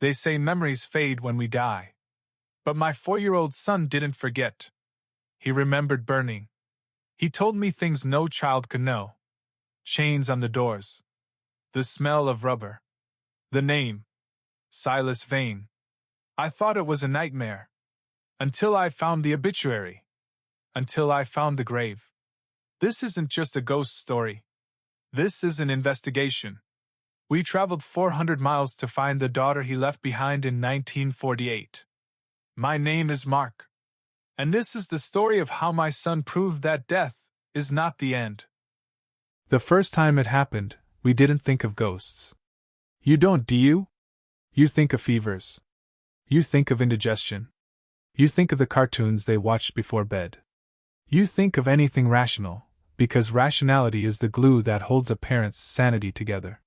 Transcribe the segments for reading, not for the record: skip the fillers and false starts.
They say memories fade when we die. But my 4-year-old son didn't forget. He remembered burning. He told me things no child could know. Chains on the doors. The smell of rubber. The name. Silas Vane. I thought it was a nightmare. Until I found the obituary. Until I found the grave. This isn't just a ghost story. This is an investigation. We traveled 400 miles to find the daughter he left behind in 1948. My name is Mark. And this is the story of how my son proved that death is not the end. The first time it happened, we didn't think of ghosts. You don't, do you? You think of fevers. You think of indigestion. You think of the cartoons they watched before bed. You think of anything rational, because rationality is the glue that holds a parent's sanity together.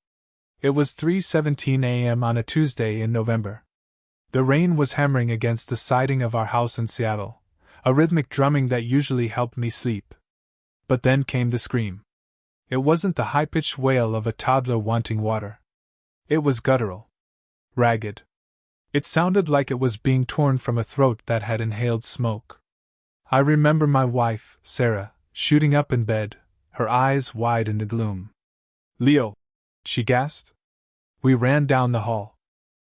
It was 3:17 a.m. on a Tuesday in November. The rain was hammering against the siding of our house in Seattle, a rhythmic drumming that usually helped me sleep. But then came the scream. It wasn't the high-pitched wail of a toddler wanting water. It was guttural. Ragged. It sounded like it was being torn from a throat that had inhaled smoke. I remember my wife, Sarah, shooting up in bed, her eyes wide in the gloom. "Leo!" she gasped. We ran down the hall.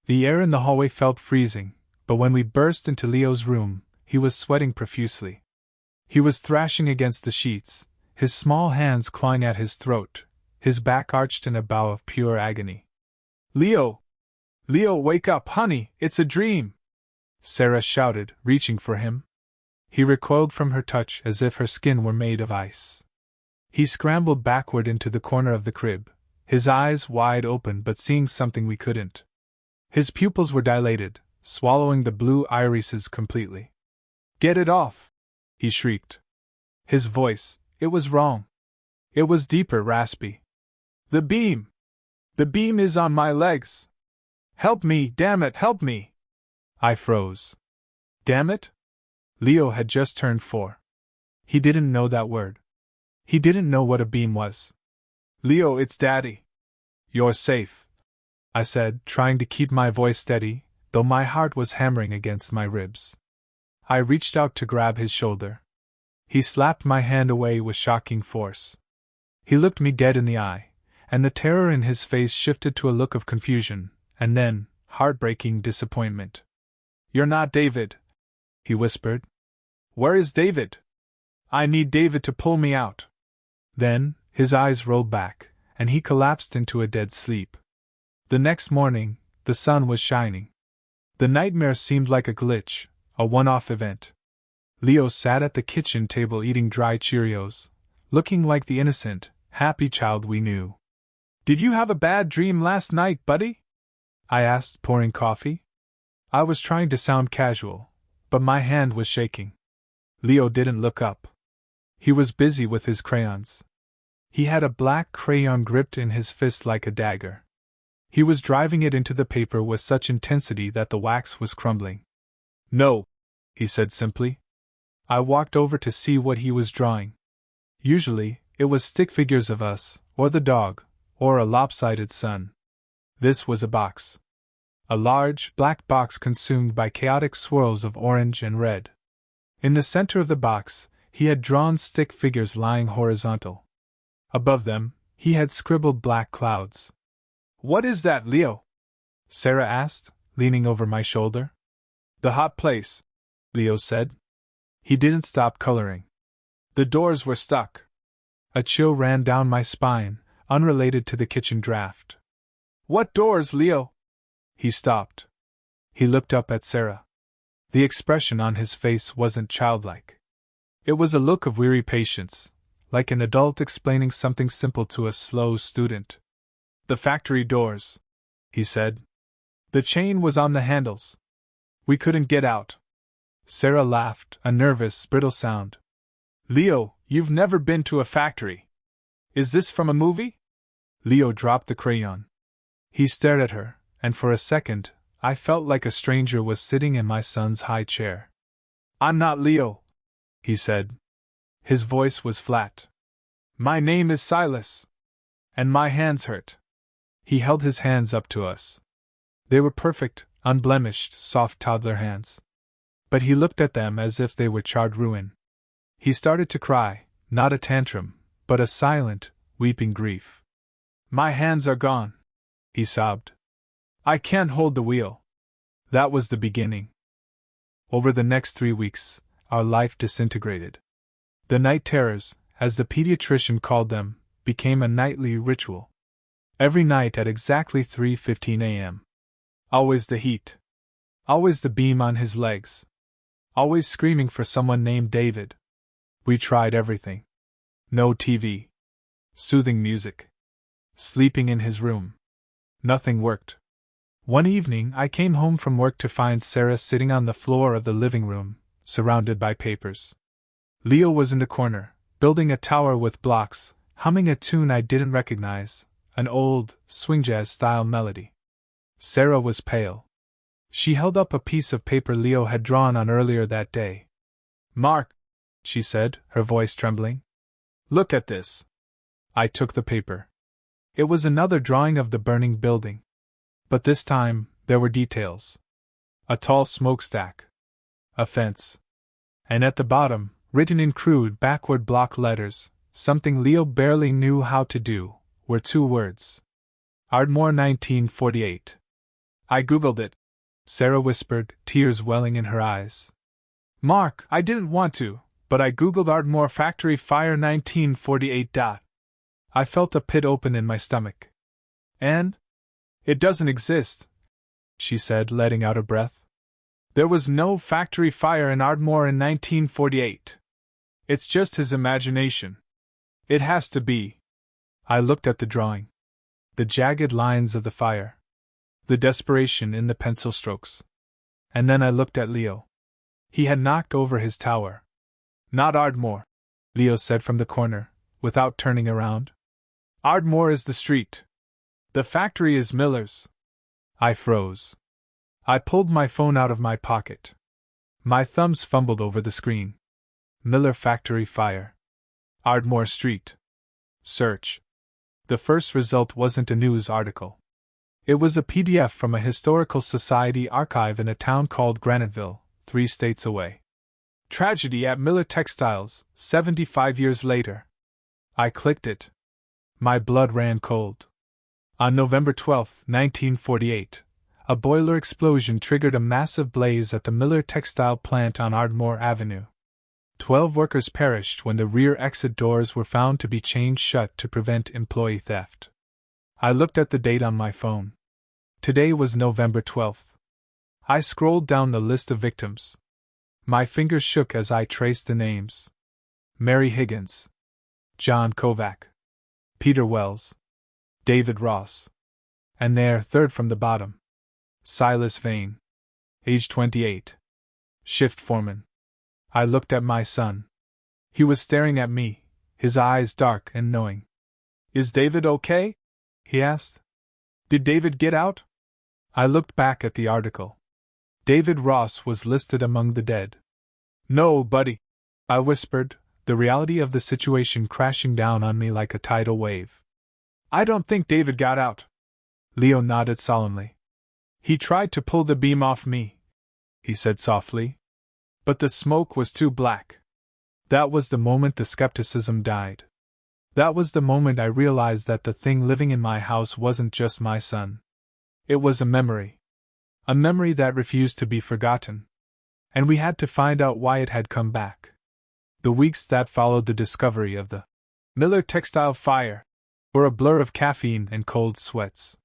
The air in the hallway felt freezing, but when we burst into Leo's room, he was sweating profusely. He was thrashing against the sheets, his small hands clawing at his throat, his back arched in a bow of pure agony. "Leo! Leo, wake up, honey, it's a dream!" Sarah shouted, reaching for him. He recoiled from her touch as if her skin were made of ice. He scrambled backward into the corner of the crib, his eyes wide open but seeing something we couldn't. His pupils were dilated, swallowing the blue irises completely. "Get it off!" he shrieked. His voice, it was wrong. It was deeper, raspy. "The beam! The beam is on my legs! Help me, damn it, help me!" I froze. Damn it? Leo had just turned 4. He didn't know that word. He didn't know what a beam was. "Leo, it's Daddy." "You're safe," I said, trying to keep my voice steady, though my heart was hammering against my ribs. I reached out to grab his shoulder. He slapped my hand away with shocking force. He looked me dead in the eye, and the terror in his face shifted to a look of confusion, and then, heartbreaking disappointment. "You're not David," he whispered. "Where is David? I need David to pull me out." Then, his eyes rolled back, and he collapsed into a dead sleep. The next morning, the sun was shining. The nightmare seemed like a glitch, a one-off event. Leo sat at the kitchen table eating dry Cheerios, looking like the innocent, happy child we knew. "Did you have a bad dream last night, buddy?" I asked, pouring coffee. I was trying to sound casual, but my hand was shaking. Leo didn't look up. He was busy with his crayons. He had a black crayon gripped in his fist like a dagger. He was driving it into the paper with such intensity that the wax was crumbling. "No," he said simply. I walked over to see what he was drawing. Usually, it was stick figures of us, or the dog, or a lopsided sun. This was a box. A large, black box consumed by chaotic swirls of orange and red. In the center of the box, he had drawn stick figures lying horizontal. Above them, he had scribbled black clouds. "What is that, Leo?" Sarah asked, leaning over my shoulder. "The hot place," Leo said. He didn't stop coloring. "The doors were stuck." A chill ran down my spine, unrelated to the kitchen draft. "What doors, Leo?" He stopped. He looked up at Sarah. The expression on his face wasn't childlike. It was a look of weary patience, like an adult explaining something simple to a slow student. "The factory doors," he said. "The chain was on the handles. We couldn't get out." Sarah laughed, a nervous, brittle sound. "Leo, you've never been to a factory. Is this from a movie?" Leo dropped the crayon. He stared at her, and for a second, I felt like a stranger was sitting in my son's high chair. "I'm not Leo," he said. His voice was flat. "My name is Silas. And my hands hurt." He held his hands up to us. They were perfect, unblemished, soft toddler hands. But he looked at them as if they were charred ruin. He started to cry, not a tantrum, but a silent, weeping grief. "My hands are gone," he sobbed. "I can't hold the wheel." That was the beginning. Over the next 3 weeks, our life disintegrated. The night terrors, as the pediatrician called them, became a nightly ritual. Every night at exactly 3:15 a.m. Always the heat. Always the beam on his legs. Always screaming for someone named David. We tried everything. No TV. Soothing music. Sleeping in his room. Nothing worked. One evening I came home from work to find Sarah sitting on the floor of the living room, surrounded by papers. Leo was in the corner, building a tower with blocks, humming a tune I didn't recognize, an old, swing jazz-style melody. Sarah was pale. She held up a piece of paper Leo had drawn on earlier that day. "Mark," she said, her voice trembling. "Look at this." I took the paper. It was another drawing of the burning building. But this time, there were details. A tall smokestack. A fence. And at the bottom, written in crude backward block letters, something Leo barely knew how to do, were 2 words. Ardmore 1948. "I googled it," Sarah whispered, tears welling in her eyes. "Mark, I didn't want to, but I googled Ardmore Factory Fire 1948. I felt a pit open in my stomach. And? It doesn't exist," she said, letting out a breath. "There was no factory fire in Ardmore in 1948. It's just his imagination. It has to be." I looked at the drawing. The jagged lines of the fire. The desperation in the pencil strokes. And then I looked at Leo. He had knocked over his tower. "Not Ardmore," Leo said from the corner, without turning around. "Ardmore is the street. The factory is Miller's." I froze. I pulled my phone out of my pocket. My thumbs fumbled over the screen. Miller Factory Fire. Ardmore Street. Search. The first result wasn't a news article. It was a PDF from a historical society archive in a town called Graniteville, 3 states away. "Tragedy at Miller Textiles, 75 years later." I clicked it. My blood ran cold. On November 12, 1948, a boiler explosion triggered a massive blaze at the Miller textile plant on Ardmore Avenue. 12 workers perished when the rear exit doors were found to be chained shut to prevent employee theft. I looked at the date on my phone. Today was November 12th. I scrolled down the list of victims. My fingers shook as I traced the names. Mary Higgins. John Kovac. Peter Wells. David Ross. And there, third from the bottom. Silas Vane. Age 28. Shift foreman. I looked at my son. He was staring at me, his eyes dark and knowing. "Is David okay?" he asked. "Did David get out?" I looked back at the article. David Ross was listed among the dead. "No, buddy," I whispered, the reality of the situation crashing down on me like a tidal wave. "I don't think David got out." Leo nodded solemnly. "He tried to pull the beam off me," he said softly. "But the smoke was too black." That was the moment the skepticism died. That was the moment I realized that the thing living in my house wasn't just my son. It was a memory. A memory that refused to be forgotten. And we had to find out why it had come back. The weeks that followed the discovery of the Miller textile fire were a blur of caffeine and cold sweats.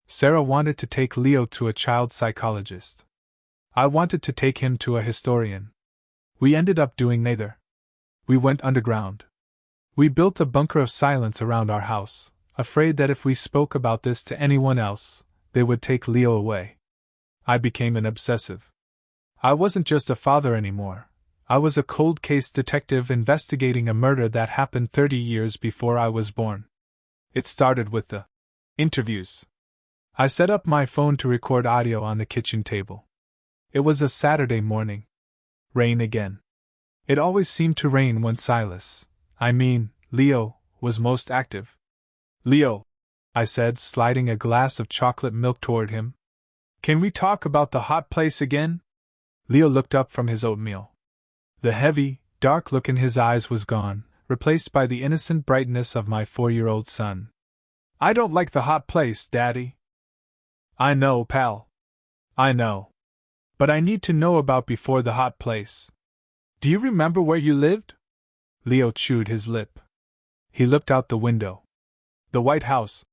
Sarah wanted to take Leo to a child psychologist. I wanted to take him to a historian. We ended up doing neither. We went underground. We built a bunker of silence around our house, afraid that if we spoke about this to anyone else, they would take Leo away. I became an obsessive. I wasn't just a father anymore. I was a cold case detective investigating a murder that happened 30 years before I was born. It started with the interviews. I set up my phone to record audio on the kitchen table. It was a Saturday morning. Rain again. It always seemed to rain when Leo, was most active. "Leo," I said, sliding a glass of chocolate milk toward him. Can we talk about the hot place again? Leo looked up from his oatmeal. The heavy, dark look in his eyes was gone, replaced by the innocent brightness of my 4-year-old son. I don't like the hot place, Daddy. I know, pal. I know. But I need to know about before the hot place. Do you remember where you lived? Leo chewed his lip. He looked out the window. The White House,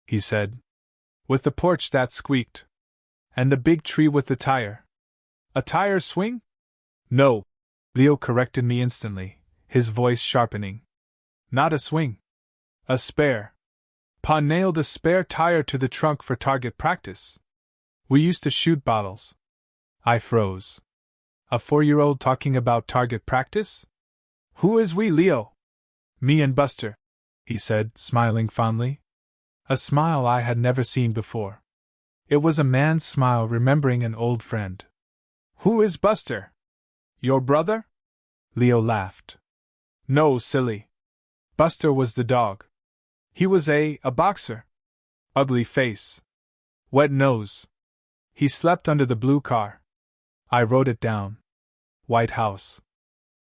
he said. With the porch that squeaked. And the big tree with the tire. A tire swing? No. Leo corrected me instantly, his voice sharpening. Not a swing. A spare. Pa nailed a spare tire to the trunk for target practice. We used to shoot bottles. I froze. A 4-year-old talking about target practice? Who is we, Leo? Me and Buster, he said, smiling fondly. A smile I had never seen before. It was a man's smile remembering an old friend. Who is Buster? Your brother? Leo laughed. No, silly. Buster was the dog. He was a boxer. Ugly face. Wet nose. He slept under the blue car. I wrote it down. White House.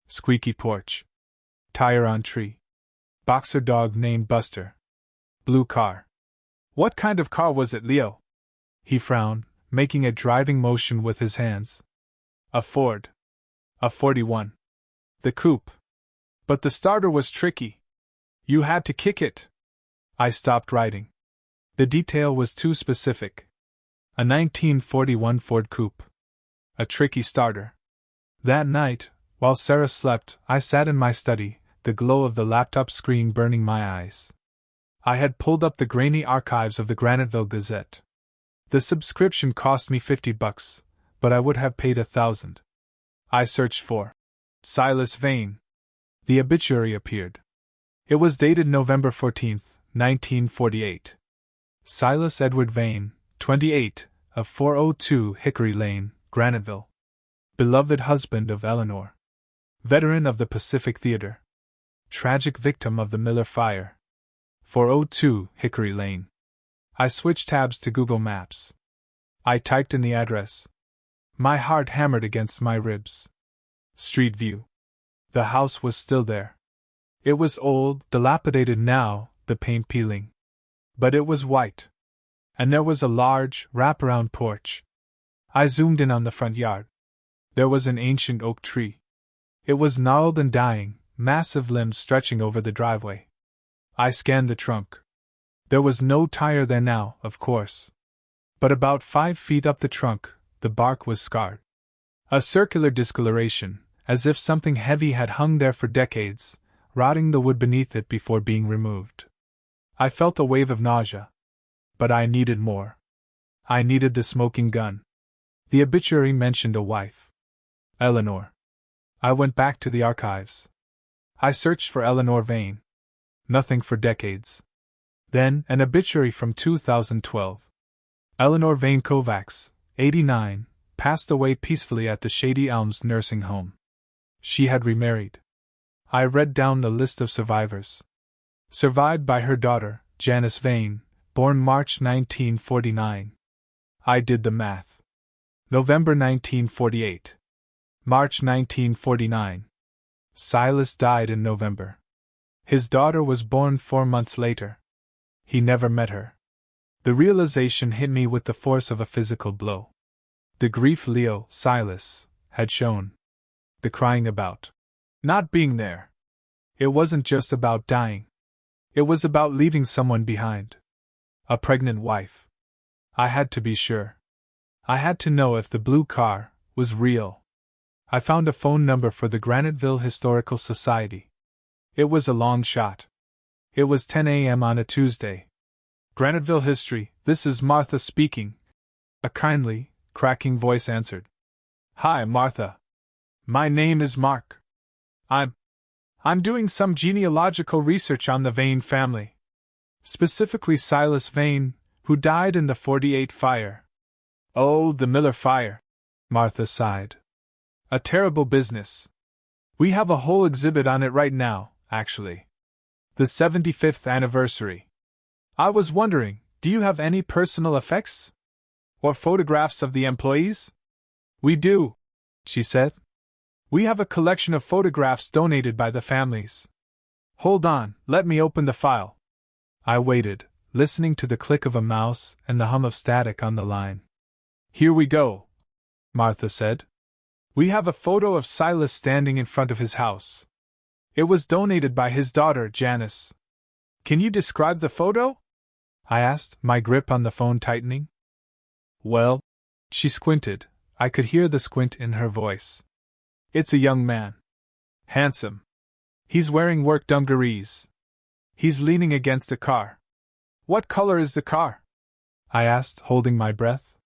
Squeaky porch. Tire on tree. Boxer dog named Buster. Blue car. What kind of car was it, Leo? He frowned, making a driving motion with his hands. A Ford. A 41. The coupe. But the starter was tricky. You had to kick it. I stopped writing. The detail was too specific. A 1941 Ford coupe. A tricky starter. That night, while Sarah slept, I sat in my study, the glow of the laptop screen burning my eyes. I had pulled up the grainy archives of the Graniteville Gazette. The subscription cost me $50, but I would have paid $1,000. I searched for Silas Vane. The obituary appeared. It was dated November 14, 1948. Silas Edward Vane, 28, of 402 Hickory Lane, Graniteville. Beloved husband of Eleanor. Veteran of the Pacific Theater. Tragic victim of the Miller Fire. 402 Hickory Lane. I switched tabs to Google Maps. I typed in the address. My heart hammered against my ribs. Street view. The house was still there. It was old, dilapidated now, the paint peeling. But it was white. And there was a large, wraparound porch. I zoomed in on the front yard. There was an ancient oak tree. It was gnarled and dying, massive limbs stretching over the driveway. I scanned the trunk. There was no tire there now, of course. But about 5 feet up the trunk, the bark was scarred. A circular discoloration, as if something heavy had hung there for decades, rotting the wood beneath it before being removed. I felt a wave of nausea. But I needed more. I needed the smoking gun. The obituary mentioned a wife. Eleanor. I went back to the archives. I searched for Eleanor Vane. Nothing for decades. Then, an obituary from 2012. Eleanor Vane Kovacs, 89, passed away peacefully at the Shady Elms nursing home. She had remarried. I read down the list of survivors. Survived by her daughter, Janice Vane, born March 1949. I did the math. November 1948. March 1949. Silas died in November. His daughter was born 4 months later. He never met her. The realization hit me with the force of a physical blow. The grief Leo, Silas, had shown. The crying about not being there. It wasn't just about dying. It was about leaving someone behind. A pregnant wife. I had to be sure. I had to know if the blue car was real. I found a phone number for the Graniteville Historical Society. It was a long shot. It was 10 a.m. on a Tuesday. Graniteville History, this is Martha speaking. A kindly, cracking voice answered. Hi, Martha. My name is Mark. I'm doing some genealogical research on the Vane family. Specifically Silas Vane, who died in the 48 fire. Oh, the Miller Fire, Martha sighed. A terrible business. We have a whole exhibit on it right now, actually. The 75th anniversary. I was wondering, do you have any personal effects? Or photographs of the employees? We do, she said. We have a collection of photographs donated by the families. Hold on, let me open the file. I waited, listening to the click of a mouse and the hum of static on the line. Here we go, Martha said. We have a photo of Silas standing in front of his house. It was donated by his daughter, Janice. Can you describe the photo? I asked, my grip on the phone tightening. Well, she squinted. I could hear the squint in her voice. It's a young man. Handsome. He's wearing work dungarees. He's leaning against a car. What color is the car? I asked, holding my breath.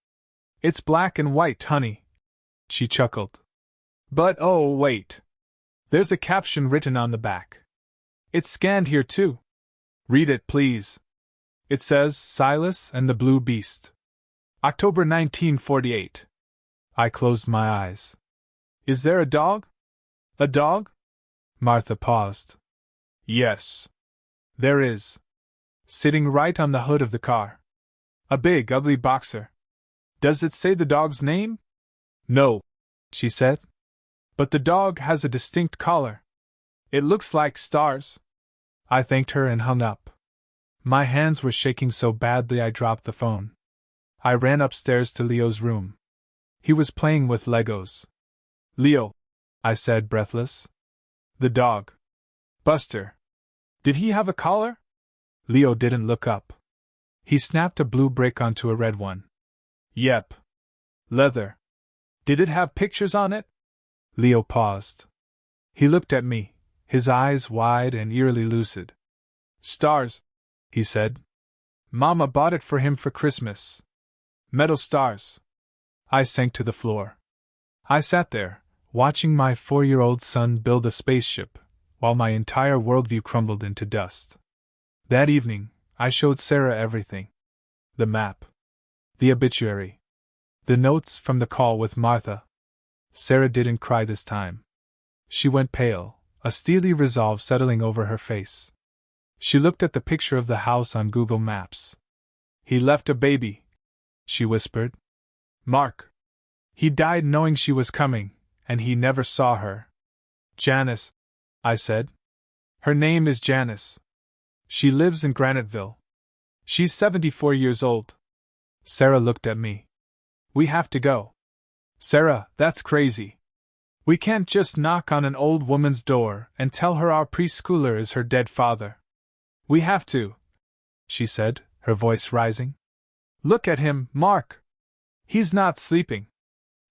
It's black and white, honey. She chuckled. But oh, wait. There's a caption written on the back. It's scanned here too. Read it, please. It says, Silas and the Blue Beast. October 1948. I closed my eyes. Is there a dog? A dog? Martha paused. Yes. There is. Sitting right on the hood of the car. A big, ugly boxer. Does it say the dog's name? No, she said. But the dog has a distinct collar. It looks like stars. I thanked her and hung up. My hands were shaking so badly I dropped the phone. I ran upstairs to Leo's room. He was playing with Legos. Leo, I said, breathless. The dog. Buster. Did he have a collar? Leo didn't look up. He snapped a blue brick onto a red one. Yep. Leather. Did it have pictures on it? Leo paused. He looked at me, his eyes wide and eerily lucid. Stars, he said. Mama bought it for him for Christmas. Metal stars. I sank to the floor. I sat there, watching my 4-year-old son build a spaceship, while my entire worldview crumbled into dust. That evening, I showed Sarah everything. The map. The obituary. The notes from the call with Martha. Sarah didn't cry this time. She went pale, a steely resolve settling over her face. She looked at the picture of the house on Google Maps. He left a baby, she whispered. Mark. He died knowing she was coming, and he never saw her. Janice, I said. Her name is Janice. She lives in Graniteville. She's 74 years old. Sarah looked at me. We have to go. Sarah, that's crazy. We can't just knock on an old woman's door and tell her our preschooler is her dead father. We have to, she said, her voice rising. Look at him, Mark. He's not sleeping.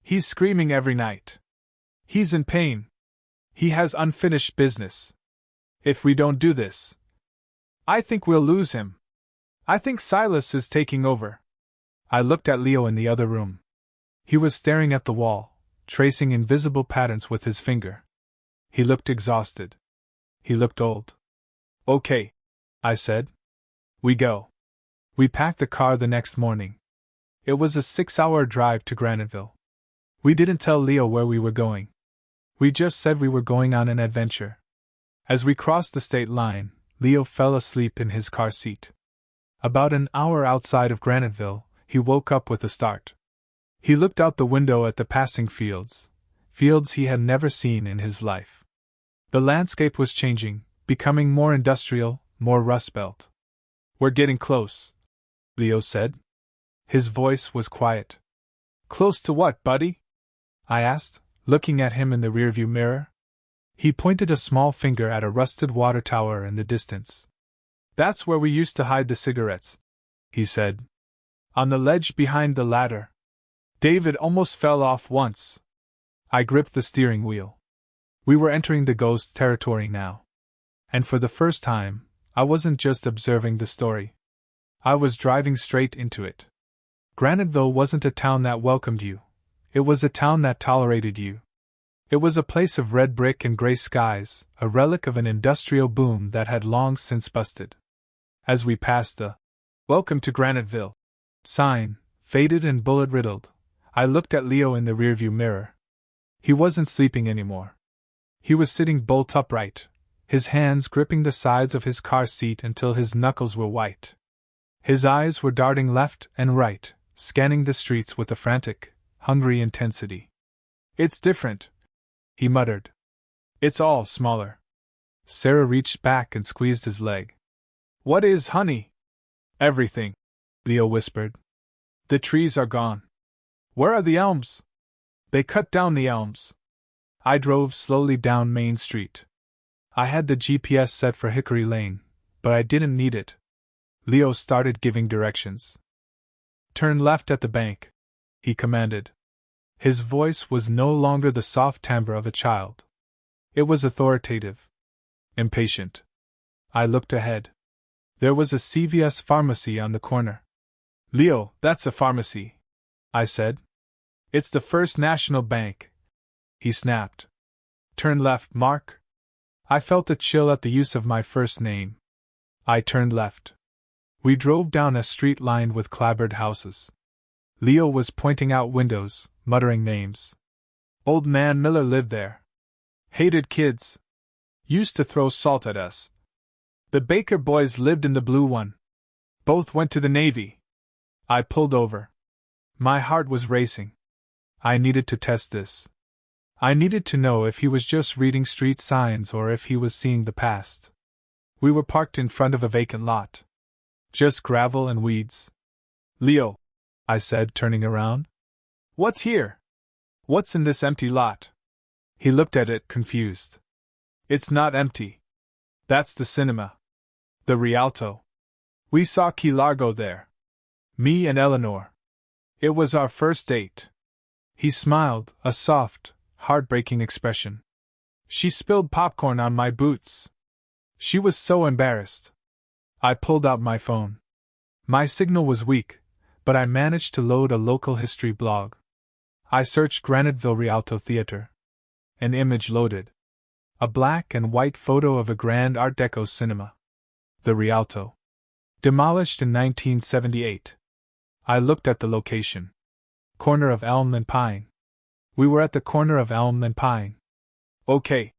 He's screaming every night. He's in pain. He has unfinished business. If we don't do this, I think we'll lose him. I think Silas is taking over. I looked at Leo in the other room. He was staring at the wall, tracing invisible patterns with his finger. He looked exhausted. He looked old. Okay, I said. We go. We packed the car the next morning. It was a 6-hour drive to Graniteville. We didn't tell Leo where we were going. We just said we were going on an adventure. As we crossed the state line, Leo fell asleep in his car seat. About an hour outside of Graniteville, he woke up with a start. He looked out the window at the passing fields he had never seen in his life. The landscape was changing, becoming more industrial, more Rust Belt. We're getting close, Leo said. His voice was quiet. Close to what, buddy? I asked, looking at him in the rearview mirror. He pointed a small finger at a rusted water tower in the distance. That's where we used to hide the cigarettes, he said. On the ledge behind the ladder. David almost fell off once. I gripped the steering wheel. We were entering the ghost territory now. And for the first time, I wasn't just observing the story. I was driving straight into it. Graniteville wasn't a town that welcomed you. It was a town that tolerated you. It was a place of red brick and gray skies, a relic of an industrial boom that had long since busted. As we passed the "Welcome to Graniteville" sign, faded and bullet-riddled, I looked at Leo in the rearview mirror. He wasn't sleeping anymore. He was sitting bolt upright, his hands gripping the sides of his car seat until his knuckles were white. His eyes were darting left and right, scanning the streets with a frantic, hungry intensity. "It's different," he muttered. "It's all smaller." Sarah reached back and squeezed his leg. "What is, honey?" "Everything," Leo whispered. "The trees are gone." "Where are the elms?" "They cut down the elms." I drove slowly down Main Street. I had the GPS set for Hickory Lane, but I didn't need it. Leo started giving directions. "Turn left at the bank," he commanded. His voice was no longer the soft timbre of a child. It was authoritative. Impatient. I looked ahead. There was a CVS pharmacy on the corner. "Leo, that's a pharmacy," I said. "It's the First National Bank," he snapped. "Turn left, Mark." I felt a chill at the use of my first name. I turned left. We drove down a street lined with clapboard houses. Leo was pointing out windows, muttering names. "Old Man Miller lived there. Hated kids. Used to throw salt at us. The Baker boys lived in the blue one. Both went to the Navy." I pulled over. My heart was racing. I needed to test this. I needed to know if he was just reading street signs or if he was seeing the past. We were parked in front of a vacant lot. Just gravel and weeds. "Leo," I said, turning around. "What's here? What's in this empty lot?" He looked at it, confused. "It's not empty. That's the cinema. The Rialto. We saw Key Largo there. Me and Eleanor. It was our first date." He smiled, a soft, heartbreaking expression. "She spilled popcorn on my boots. She was so embarrassed." I pulled out my phone. My signal was weak, but I managed to load a local history blog. I searched Graniteville Rialto Theater. An image loaded. A black and white photo of a grand Art Deco cinema. The Rialto. Demolished in 1978. I looked at the location. Corner of Elm and Pine. We were at the corner of Elm and Pine. "Okay,"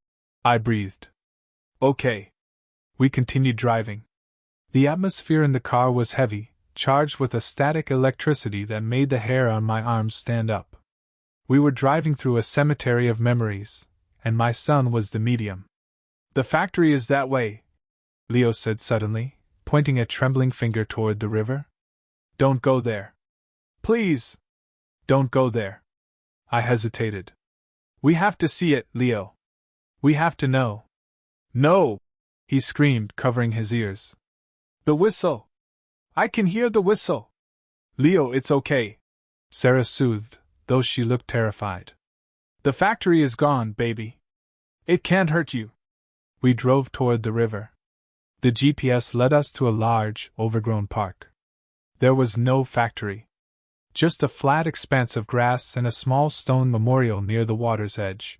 I breathed. "Okay." We continued driving. The atmosphere in the car was heavy, charged with a static electricity that made the hair on my arms stand up. We were driving through a cemetery of memories, and my son was the medium. "The factory is that way," Leo said suddenly, pointing a trembling finger toward the river. "Don't go there. Please. Don't go there." I hesitated. "We have to see it, Leo. We have to know." "No!" he screamed, covering his ears. "The whistle! I can hear the whistle!" "Leo, it's okay," Sarah soothed, though she looked terrified. "The factory is gone, baby. It can't hurt you." We drove toward the river. The GPS led us to a large, overgrown park. There was no factory. Just a flat expanse of grass and a small stone memorial near the water's edge.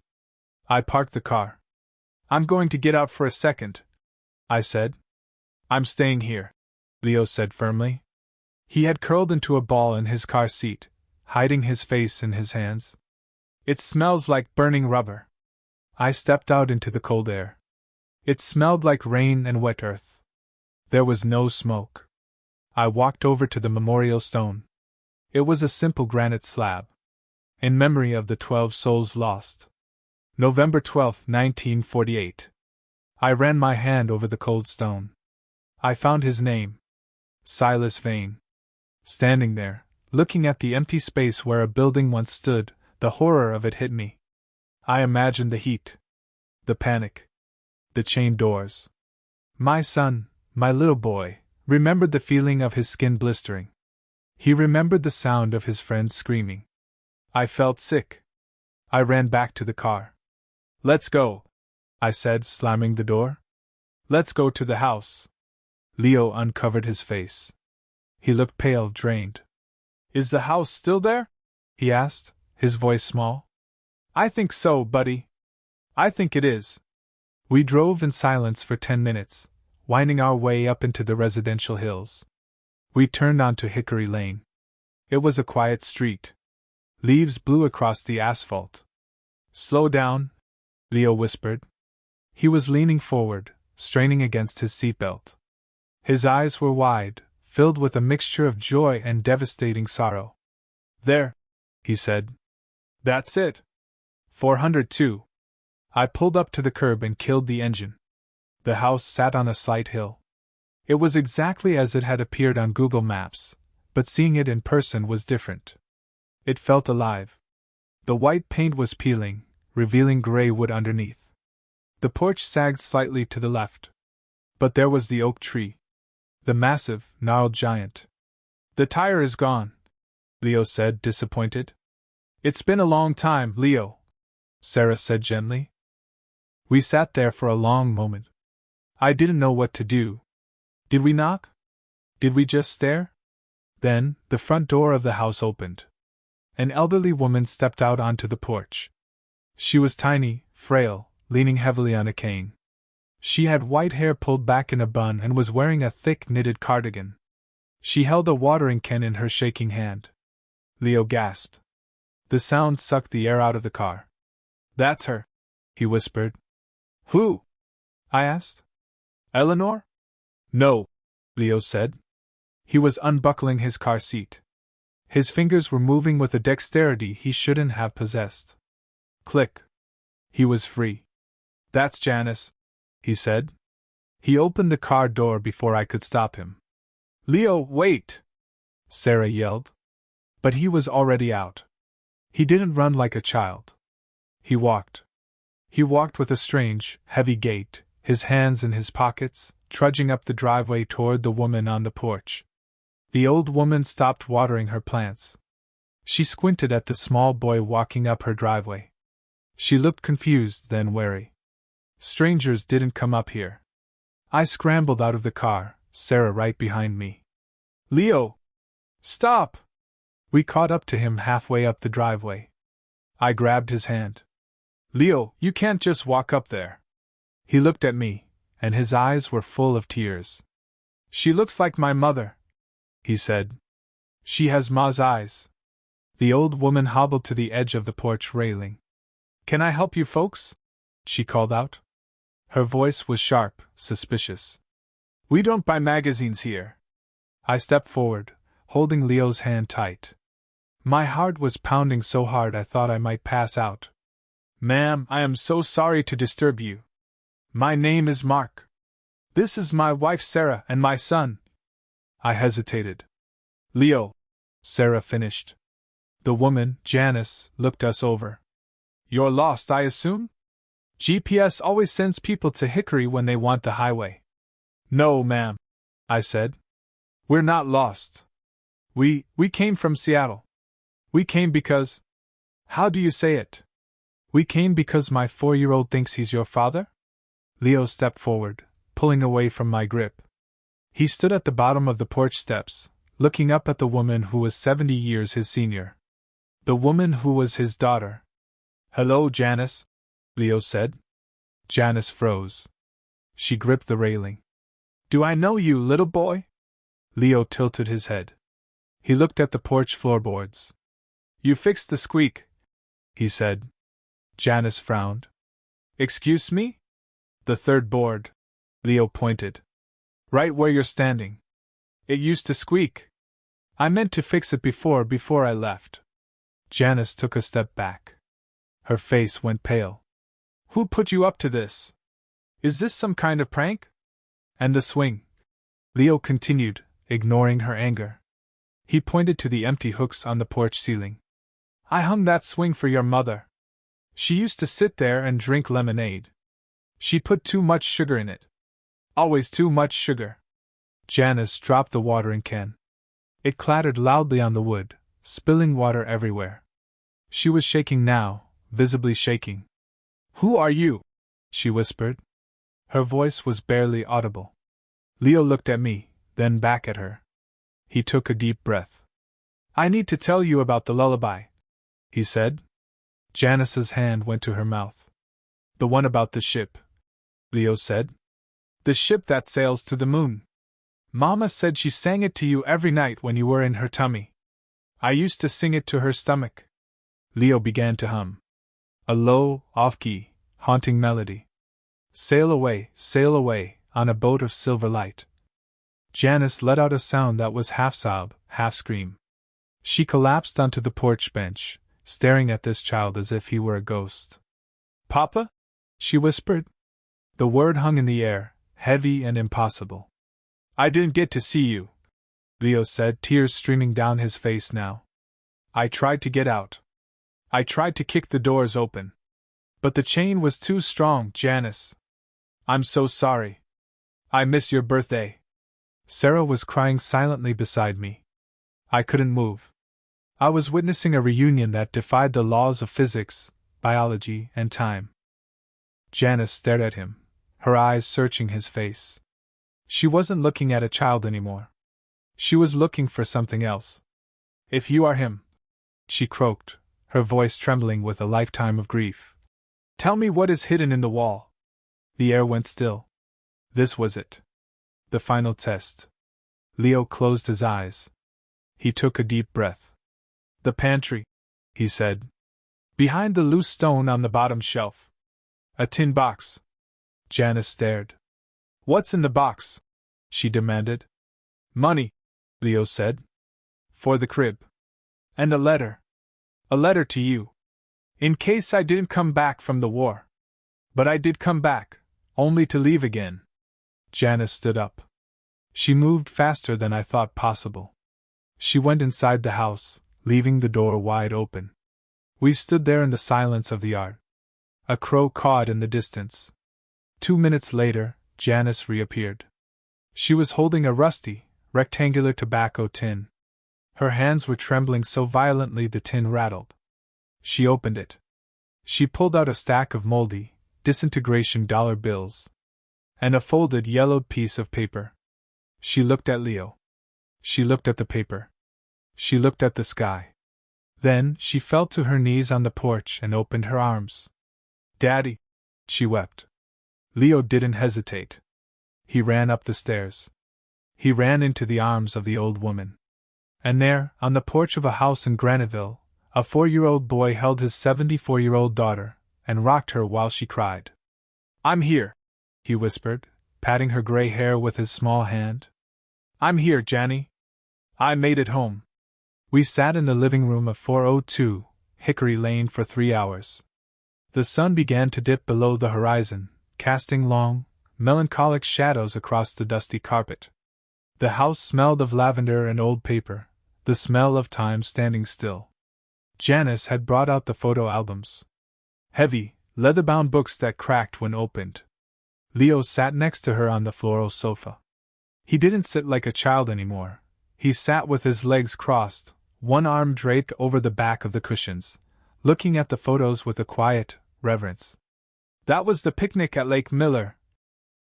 I parked the car. "I'm going to get out for a second," I said. "I'm staying here," Leo said firmly. He had curled into a ball in his car seat, hiding his face in his hands. "It smells like burning rubber." I stepped out into the cold air. It smelled like rain and wet earth. There was no smoke. I walked over to the memorial stone. It was a simple granite slab. In memory of the 12 souls lost. November 12, 1948. I ran my hand over the cold stone. I found his name. Silas Vane. Standing there, looking at the empty space where a building once stood, the horror of it hit me. I imagined the heat. The panic. The chained doors. My son, my little boy, remembered the feeling of his skin blistering. He remembered the sound of his friends screaming. I felt sick. I ran back to the car. "Let's go," I said, slamming the door. "Let's go to the house." Leo uncovered his face. He looked pale, drained. "Is the house still there?" he asked, his voice small. "I think so, buddy. I think it is." We drove in silence for 10 minutes, winding our way up into the residential hills. We turned onto Hickory Lane. It was a quiet street. Leaves blew across the asphalt. "Slow down," Leo whispered. He was leaning forward, straining against his seatbelt. His eyes were wide, filled with a mixture of joy and devastating sorrow. "There," he said. "That's it. 402. I pulled up to the curb and killed the engine. The house sat on a slight hill. It was exactly as it had appeared on Google Maps, but seeing it in person was different. It felt alive. The white paint was peeling, revealing gray wood underneath. The porch sagged slightly to the left. But there was the oak tree. The massive, gnarled giant. "The tire is gone," Leo said, disappointed. "It's been a long time, Leo," Sarah said gently. We sat there for a long moment. I didn't know what to do. Did we knock? Did we just stare? Then, the front door of the house opened. An elderly woman stepped out onto the porch. She was tiny, frail, leaning heavily on a cane. She had white hair pulled back in a bun and was wearing a thick knitted cardigan. She held a watering can in her shaking hand. Leo gasped. The sound sucked the air out of the car. "That's her," he whispered. "Who?" I asked. "Eleanor?" "No," Leo said. He was unbuckling his car seat. His fingers were moving with a dexterity he shouldn't have possessed. Click. He was free. "That's Janice," he said. He opened the car door before I could stop him. "Leo, wait!" Sarah yelled. But he was already out. He didn't run like a child. He walked. He walked with a strange, heavy gait, his hands in his pockets, trudging up the driveway toward the woman on the porch. The old woman stopped watering her plants. She squinted at the small boy walking up her driveway. She looked confused, then wary. Strangers didn't come up here. I scrambled out of the car, Sarah right behind me. "Leo! Stop!" We caught up to him halfway up the driveway. I grabbed his hand. "Leo, you can't just walk up there." He looked at me, and his eyes were full of tears. "She looks like my mother," he said. "She has Ma's eyes." The old woman hobbled to the edge of the porch railing. "Can I help you folks?" she called out. Her voice was sharp, suspicious. "We don't buy magazines here." I stepped forward, holding Leo's hand tight. My heart was pounding so hard I thought I might pass out. "Ma'am, I am so sorry to disturb you. My name is Mark. This is my wife Sarah and my son." I hesitated. "Leo," Sarah finished. The woman, Janice, looked us over. "You're lost, I assume? GPS always sends people to Hickory when they want the highway." "No, ma'am," I said. "We're not lost. We came from Seattle. We came because— How do you say it? We came because my 4-year-old thinks he's your father?" Leo stepped forward, pulling away from my grip. He stood at the bottom of the porch steps, looking up at the woman who was 70 years his senior. The woman who was his daughter. "Hello, Janice," Leo said. Janice froze. She gripped the railing. "Do I know you, little boy?" Leo tilted his head. He looked at the porch floorboards. "You fixed the squeak," he said. Janice frowned. "Excuse me?" "The third board," Leo pointed. "Right where you're standing. It used to squeak. I meant to fix it before I left." Janice took a step back. Her face went pale. "Who put you up to this? Is this some kind of prank?" "And the swing," Leo continued, ignoring her anger. He pointed to the empty hooks on the porch ceiling. "I hung that swing for your mother. She used to sit there and drink lemonade. She put too much sugar in it. Always too much sugar." Janice dropped the watering can. It clattered loudly on the wood, spilling water everywhere. She was shaking now, visibly shaking. "Who are you?" she whispered. Her voice was barely audible. Leo looked at me, then back at her. He took a deep breath. "I need to tell you about the lullaby," he said. Janice's hand went to her mouth. "The one about the ship," Leo said. "The ship that sails to the moon. Mama said she sang it to you every night when you were in her tummy. I used to sing it to her stomach." Leo began to hum. A low, off-key, haunting melody. Sail away, on a boat of silver light." Janice let out a sound that was half sob, half scream. She collapsed onto the porch bench, staring at this child as if he were a ghost. "Papa?" she whispered. The word hung in the air, heavy and impossible. "I didn't get to see you," Leo said, tears streaming down his face now. "I tried to get out. I tried to kick the doors open. But the chain was too strong, Janice. I'm so sorry. I miss your birthday." Sarah was crying silently beside me. I couldn't move. I was witnessing a reunion that defied the laws of physics, biology, and time. Janice stared at him, her eyes searching his face. She wasn't looking at a child anymore. She was looking for something else. "If you are him," she croaked, her voice trembling with a lifetime of grief, "tell me what is hidden in the wall." The air went still. This was it. The final test. Leo closed his eyes. He took a deep breath. "The pantry," he said. "Behind the loose stone on the bottom shelf. A tin box." Janice stared. "What's in the box?" she demanded. "Money," Leo said. "For the crib. And a letter. A letter to you. In case I didn't come back from the war. But I did come back, only to leave again." Janice stood up. She moved faster than I thought possible. She went inside the house, leaving the door wide open. We stood there in the silence of the yard. A crow cawed in the distance. 2 minutes later, Janice reappeared. She was holding a rusty, rectangular tobacco tin. Her hands were trembling so violently the tin rattled. She opened it. She pulled out a stack of moldy, disintegration dollar bills. And a folded, yellowed piece of paper. She looked at Leo. She looked at the paper. She looked at the sky. Then she fell to her knees on the porch and opened her arms. "Daddy!" she wept. Leo didn't hesitate. He ran up the stairs. He ran into the arms of the old woman. And there, on the porch of a house in Graniteville, a 4-year-old boy held his 74-year-old daughter and rocked her while she cried. "I'm here," he whispered, patting her gray hair with his small hand. "I'm here, Janny. I made it home." We sat in the living room of 402 Hickory Lane for 3 hours. The sun began to dip below the horizon, casting long, melancholic shadows across the dusty carpet. The house smelled of lavender and old paper, the smell of time standing still. Janice had brought out the photo albums. Heavy, leather-bound books that cracked when opened. Leo sat next to her on the floral sofa. He didn't sit like a child anymore. He sat with his legs crossed, one arm draped over the back of the cushions, looking at the photos with a quiet reverence. "That was the picnic at Lake Miller,"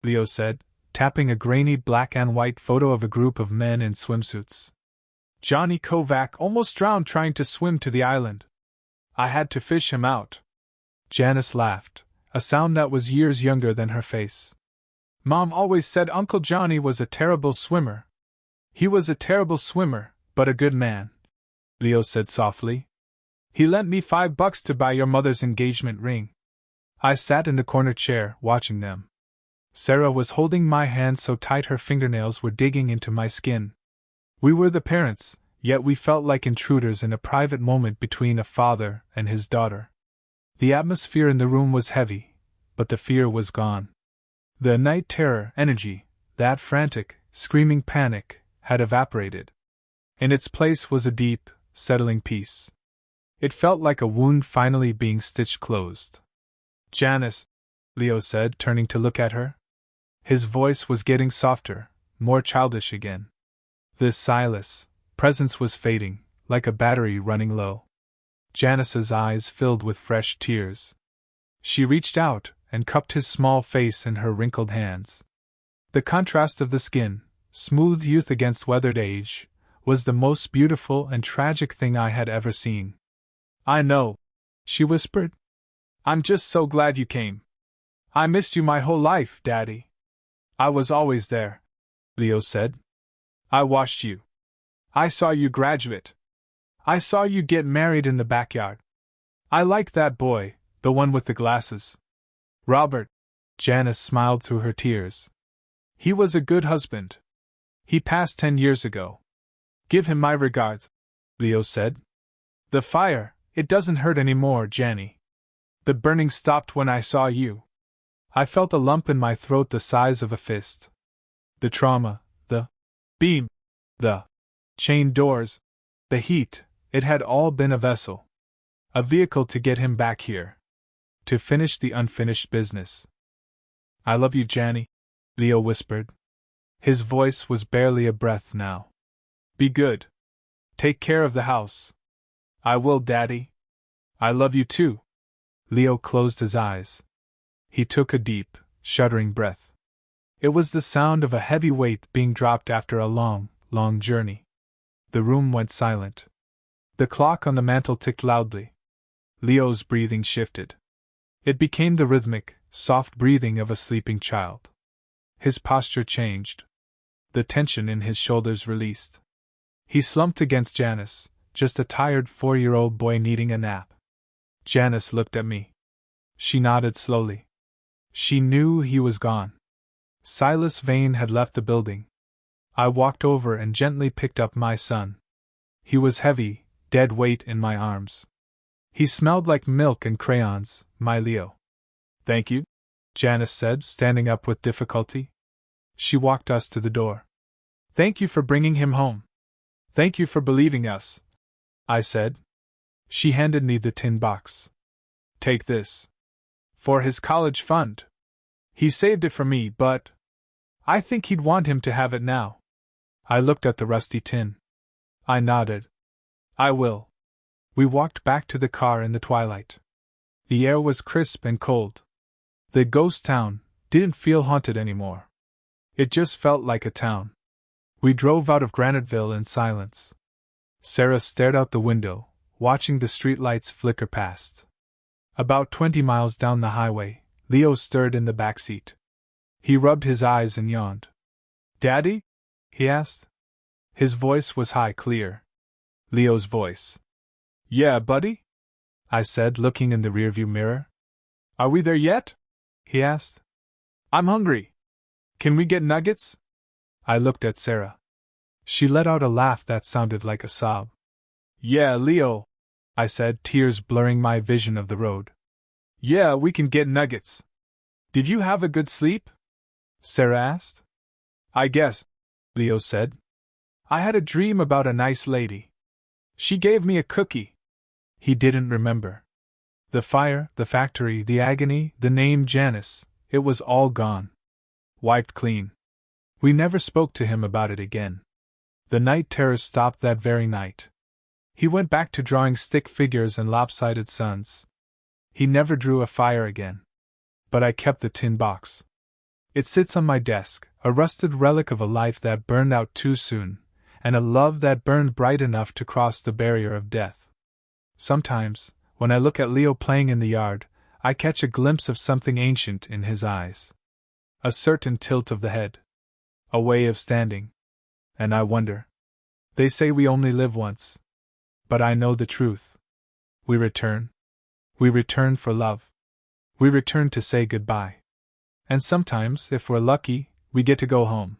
Leo said, tapping a grainy black and white photo of a group of men in swimsuits. "Johnny Kovac almost drowned trying to swim to the island. I had to fish him out." Janice laughed, a sound that was years younger than her face. "Mom always said Uncle Johnny was a terrible swimmer." "He was a terrible swimmer, but a good man," Leo said softly. "He lent me $5 to buy your mother's engagement ring." I sat in the corner chair, watching them. Sarah was holding my hand so tight her fingernails were digging into my skin. We were the parents, yet we felt like intruders in a private moment between a father and his daughter. The atmosphere in the room was heavy, but the fear was gone. The night terror energy, that frantic, screaming panic, had evaporated. In its place was a deep, settling peace. It felt like a wound finally being stitched closed. "Janice," Leo said, turning to look at her. His voice was getting softer, more childish again. This Silas' presence was fading, like a battery running low. Janice's eyes filled with fresh tears. She reached out and cupped his small face in her wrinkled hands. The contrast of the skin, smooth youth against weathered age, was the most beautiful and tragic thing I had ever seen. "I know," she whispered. "I'm just so glad you came. I missed you my whole life, Daddy." "I was always there," Leo said. "I watched you. I saw you graduate. I saw you get married in the backyard. I like that boy, the one with the glasses. Robert." Janice smiled through her tears. "He was a good husband." He passed 10 years ago. Give him my regards, Leo said. The fire, it doesn't hurt anymore, Janny. The burning stopped when I saw you. I felt a lump in my throat the size of a fist. The trauma, the beam, the chained doors, the heat, it had all been a vessel. A vehicle to get him back here. To finish the unfinished business. I love you, Janny, Leo whispered. His voice was barely a breath now. Be good. Take care of the house. I will, Daddy. I love you too. Leo closed his eyes. He took a deep, shuddering breath. It was the sound of a heavy weight being dropped after a long, long journey. The room went silent. The clock on the mantel ticked loudly. Leo's breathing shifted. It became the rhythmic, soft breathing of a sleeping child. His posture changed. The tension in his shoulders released. He slumped against Janice, just a tired 4-year-old boy needing a nap. Janice looked at me. She nodded slowly. She knew he was gone. Silas Vane had left the building. I walked over and gently picked up my son. He was heavy, dead weight in my arms. He smelled like milk and crayons, my Leo. Thank you, Janice said, standing up with difficulty. She walked us to the door. Thank you for bringing him home. Thank you for believing us, I said. She handed me the tin box. Take this. For his college fund. He saved it for me, but I think he'd want him to have it now. I looked at the rusty tin. I nodded. I will. We walked back to the car in the twilight. The air was crisp and cold. The ghost town didn't feel haunted anymore. It just felt like a town. We drove out of Graniteville in silence. Sarah stared out the window, watching the streetlights flicker past. About 20 miles down the highway, Leo stirred in the back seat. He rubbed his eyes and yawned. Daddy? He asked. His voice was high, clear. Leo's voice. Yeah, buddy? I said, looking in the rearview mirror. Are we there yet? He asked. I'm hungry. Can we get nuggets? I looked at Sarah. She let out a laugh that sounded like a sob. Yeah, Leo, I said, tears blurring my vision of the road. Yeah, we can get nuggets. Did you have a good sleep? Sarah asked. I guess, Leo said. I had a dream about a nice lady. She gave me a cookie. He didn't remember. The fire, the factory, the agony, the name Janice, it was all gone. Wiped clean. We never spoke to him about it again. The night terrors stopped that very night. He went back to drawing stick figures and lopsided suns. He never drew a fire again. But I kept the tin box. It sits on my desk, a rusted relic of a life that burned out too soon, and a love that burned bright enough to cross the barrier of death. Sometimes, when I look at Leo playing in the yard, I catch a glimpse of something ancient in his eyes. A certain tilt of the head. A way of standing. And I wonder. They say we only live once. But I know the truth. We return. We return for love. We return to say goodbye. And sometimes, if we're lucky, we get to go home.